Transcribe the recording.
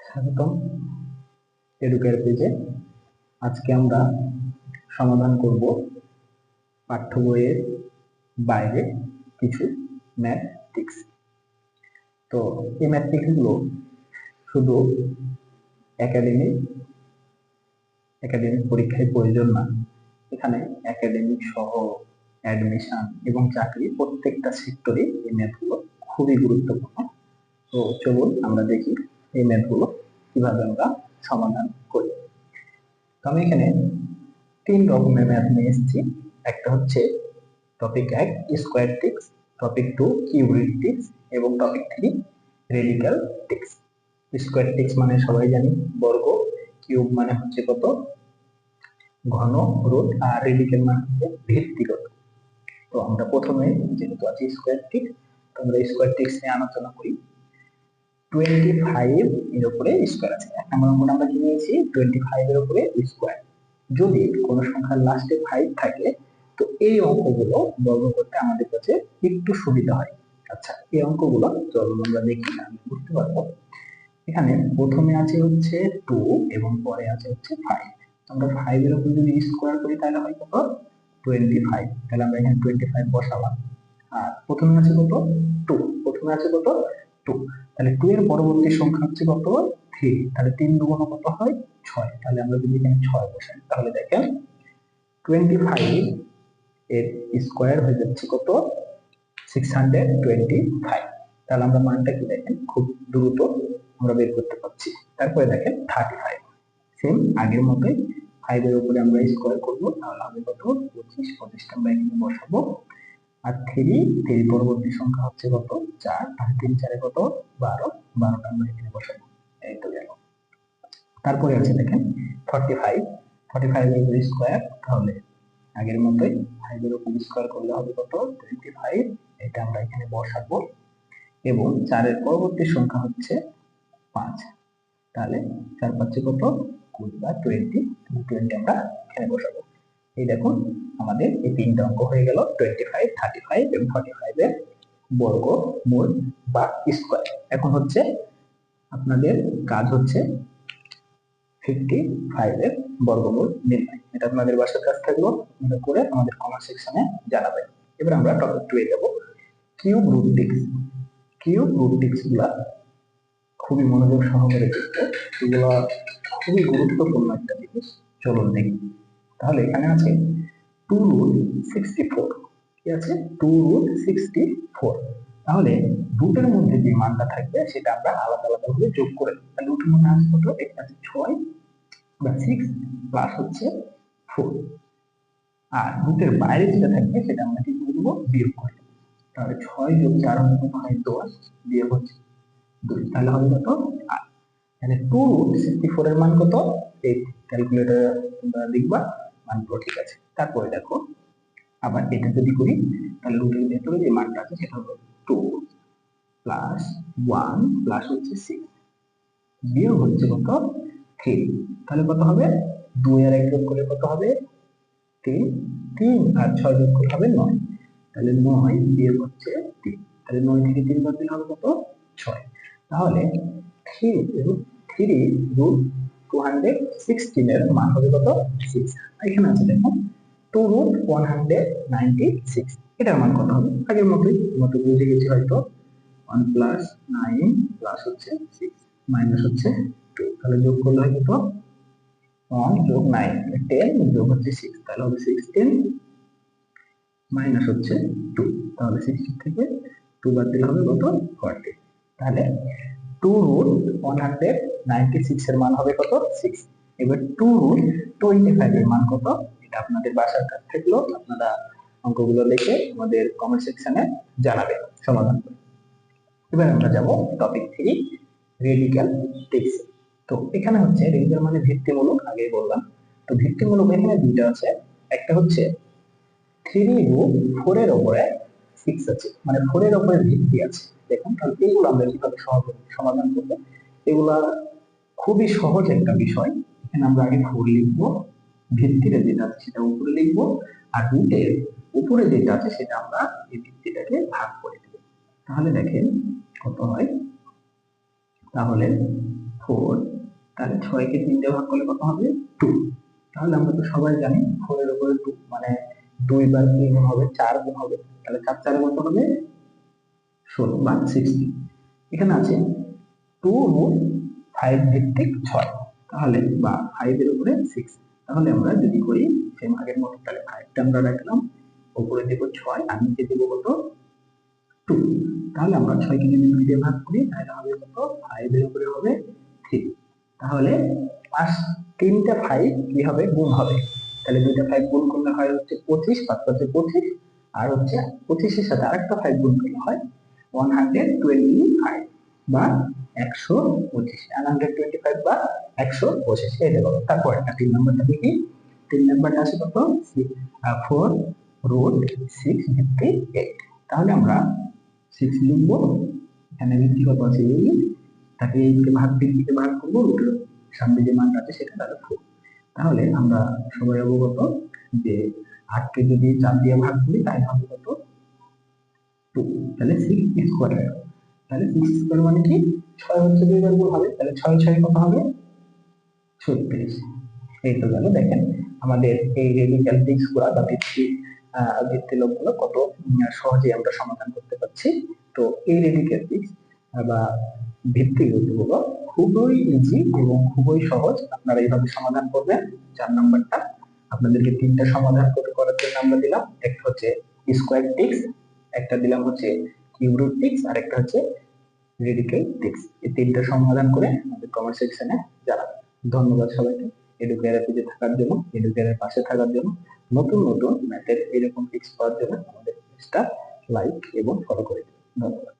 স্বাগতম এডুকেয়ার পেজে। আজকে আমরা সমাধান করব পাঠ্য বইয়ের বাইরে কিছু ম্যাথটিক্স। তো এই ম্যাথটিক্স গুলো শুধু একাডেমিক পরীক্ষায় প্রয়োজন না, এখানে একাডেমিক সহ অ্যাডমিশন এবং চাকরি প্রত্যেকটা সেক্টরে এই ম্যাথগুলো খুবই গুরুত্বপূর্ণ। তো চলুন আমরা দেখি এই ম্যাথগুলো কিভাবে আমরা সমাধান করি। তো আমি এখানে 3 রকমের ম্যাথ নিয়ে এসেছি। একটা হচ্ছে topic 1 square tricks, topic 2 cubic tricks এবং topic 3 radical tricks. Square tricks মানে সবাই জানি বর্গ, কিউব মানে হচ্ছে কত ঘন রুট, আর রেডিক্যাল মানে হচ্ছে ভিত্তিগত। তো আমরা প্রথমে যেহেতু আছে স্কয়ার ট্রিক্স, তো আমরা স্কয়ার ট্রিক্স নিয়ে আলোচনা করি। 25 এর উপরে স্কয়ার আছে। এক নম্বর অঙ্কটা আমরা কি নিয়েছি 25 এর উপরে স্কয়ার। যদি কোনো সংখ্যার লাস্টে 5 থাকে তো এই অঙ্কগুলো বর্গ করতে আমাদের কাছে একটু সুবিধা হয়। আচ্ছা, এই অঙ্কগুলো চলুন আমরা দেখি, আমি বুঝতে পারবো। এখানে প্রথমে আছে হচ্ছে 2 এবং পরে আছে হচ্ছে 5। আমরা 5 এর উপর যদি স্কয়ার করি তাহলে হয় কত 25। তাহলে আমরা এখানে 25 বসালাম। আর প্রথমে আছে কত 2, প্রথমে আছে কত 2, তাহলে 2 এর পরবর্তী সংখ্যা হচ্ছে কত 3। তাহলে 3 দুগুণ কত হয় 6। তাহলে আমরা যদি এখানে 6 বসাই তাহলে দেখেন 25 এর স্কয়ার হয়ে যাচ্ছে কত 625। তাহলে আমরা মানটা কি দেখেন খুব দ্রুত আমরা বের করতে পারছি। তারপরে দেখেন 35, সেম আগের মতোই 5 এর উপরে আমরা স্কয়ার করব, তাহলে হবে কত 25। 25টা আমরা এখানে বসাবো। আর 3 পরবর্তী সংখ্যা হচ্ছে কত 4, তাহলে 3 4 কত 12, 12টা আমরা এখানে বসাবো। এই তো গেল। তারপরে আছে দেখেন 45, 45 এর উপরে স্কয়ার, তাহলে আগের মতোই 5 এর উপর স্কয়ার করলে হবে কত 25, এটা আমরা এখানে বসাবো। এবং 4 এর পরবর্তী সংখ্যা হচ্ছে 5, তাহলে 4 5 কত 20 বা 20, 20 আমরা এখানে বসাবো। এই দেখুন আমাদের এই তিনটা অঙ্ক হয়ে গেল 25, 35 এবং 45 এর বর্গমূল বা স্কয়ার। এখন হচ্ছে আপনাদের কাজ হচ্ছে 55 এর বর্গমূল নির্ণয়। এটা আপনাদের বাসার কাজ থাকলো, আপনারা করে আমাদের কমেন্ট সেকশনে জানাবেন। এবার আমরা টপিক 2 এ যাব, cube root tricks. Cube root tricks গুলা খুবই মনোযোগ সহকারে দেখতে, এগুলা খুবই গুরুত্বপূর্ণ একটা জিনিস। চলুন দেখি। তাহলে এখানে আছে 2 রুট 64, কি আছে 2 রুট 64। তাহলে রুটের মধ্যে যে মানটা থাকবে সেটা আমরা আলাদা আলাদা ভাবে যোগ করে দেব। তাহলে রুটের মধ্যে আছে কত, একটা আছে 6 বা 6 প্লাস হচ্ছে 4, আর রুটের বাইরে যেটা থাকবে সেটা আমরা কি করব বিয়োগ করে দেব। তাহলে 6 যোগ 4 হবে কত হয় 10, বিয়োগ হচ্ছে 2, তাহলে হবে কত 8। তাহলে 2 রুট 64 এর মান কত, এই ক্যালকুলেটরে তোমরা লিখবা মানগুলো, ঠিক আছে। তারপরে দেখো আবার এটা যদি করি তাহলে রুটের ভেতরে যে মানটা আছে সেটা হবে 2 প্লাস 1 প্লাস হচ্ছে 6, বিয়োগ হচ্ছে কত 3, তাহলে কত হবে 2 আর 1 যোগ করলে কত হবে 3, 3 আর 6 যোগ করলে হবে 9, তাহলে 9 বিয়োগ হচ্ছে 3, তাহলে 9 থেকে 3 বাদ দিলে হবে কত 6। তাহলে 3 রুট 216 এর মান হবে কত 6। এখানে আছে দেখুন 2 রুট 196, এটার মান কত হবে আগের মতোই, বুঝে গেছি হয়তো 1 প্লাস 9 প্লাস হচ্ছে 6 মাইনাস হচ্ছে 2, তাহলে যোগ করলে হয় কত 1 যোগ 9 10 যোগ হচ্ছে 6, তাহলে হবে 16 মাইনাস হচ্ছে 2, তাহলে 60 থেকে 2 বাদ দিলে হবে কত 40। তাহলে 2 রুট 196 এর মান হবে কত 6। এবার 2 রুট 25 এর মান কত, এটা আপনাদের বাসার কাজ থাকলো, আপনারা অঙ্কগুলো লিখে আমাদের কমেন্ট সেকশনে জানাবেন সমাধান করে। এবার আমরা যাব টপিক 3 রেডিক্যাল ট্রিক্স। তো এখানে হচ্ছে রেডিক্যাল মানে ভিত্তিমূলক, আগে বললাম। তো ভিত্তিমূলক এখানে দুইটা আছে, একটা হচ্ছে 3 রুট 4 এর উপরে 6 আছে, মানে 4 এর উপরে ভিত্তি আছে। দেখুন তাহলে এগুলো আমরা কিভাবে সমাধান করব, এগুলা খুবই সহজ একটা বিষয়। এখানে আমরা আগে 4 লিখবো, ভিত্তিটা যেটা আছে সেটা উপরে লিখবো, আর রুটের উপরে যেটা আছে সেটা আমরা এই ভিত্তিটাকে ভাগ করে দেব। তাহলে দেখেন কত হয়, তাহলে 4, তাহলে 6 কে 3 দিয়ে ভাগ করলে কত হবে 2। তাহলে আমরা তো সবাই জানি 4 এর উপরে 2 মানে 2 বার কি গুণ হবে 4 গুণ হবে, তাহলে 4 4 কত হবে 16 বা 60। এখানে আছে 2 রুট 5 ভিত্তিক 6, তাহলে বা 5 এর উপরে 6, তাহলে আমরা যদি করি সেম আগের মতো, তাহলে 5 টা আমরা রাখলাম, উপরে দেব 6 আর নিচে দেব কত 2। তাহলে আমরা 6 কে যদি 2 দিয়ে ভাগ করি তাহলে হবে কত 5 এর উপরে হবে 3। তাহলে পাঁচ তিনটা 5 কি হবে গুণ হবে, তাহলে দুইটা 5 গুণ করলে হয় হচ্ছে 25, 5 5 25, আর হচ্ছে 25 এর সাথে আরেকটা 5 গুণ করলে হয় 125 বা 125, 125 বা 125 এই দেখো। তারপর একটা 3 নম্বরটা দেখি, 3 নম্বরটা আছে কত 4 রুট 6 ভিত্তিক 8। তাহলে আমরা 6 লিখবো, এখানে ভিত্তি কত আছে 8, তাকে 8 কে ভাগ 3 দিয়ে ভাগ করবো, রুটের সামনে যে মানটা আছে সেটা তাহলে 4। তাহলে আমরা সবাই অবগত যে 8 কে যদি 4 দিয়ে ভাগ করি তাহলে হবে কত 2, তাহলে 6 স্কয়ার। তাহলে 6 স্কয়ার মানে কি 6 হচ্ছে 2 বার গুণ হবে, তাহলে 6 6 কত হবে 36। এই তো গেল। দেখেন আমাদের এই রেডিক্যাল ডিস্ক গুলা বা ভিত্তি লোকগুলো কত সহজে আমরা সমাধান করতে পারছি। তো এই রেডিক্যাল ডিস্ক বা ভিত্তি লোকগুলো খুবই ইজি এবং খুবই সহজ, আপনারা এইভাবে সমাধান করবেন। 4 নাম্বারটা আপনাদেরকে 3টা সমাধান করার জন্য আমরা দিলাম, একটা হচ্ছে স্কয়ার ডিস্ক, একটা দিলাম হচ্ছে কিউব রুট ডিস্ক, আর একটা হচ্ছে রেডিক্যাল ডিস্ক। এই 3টা সমাধান করে আমাদের কমেন্ট সেকশনে জানাবেন। ধন্যবাদ সবাইকে এডুকেয়ারের পেজে থাকার জন্য, এডুকেয়ারের পাশে থাকার জন্য। নতুন নতুন ম্যাথের এরকম টিপস পাওয়ার জন্য আমাদের পেজটা লাইক এবং ফলো করে দিন। ধন্যবাদ।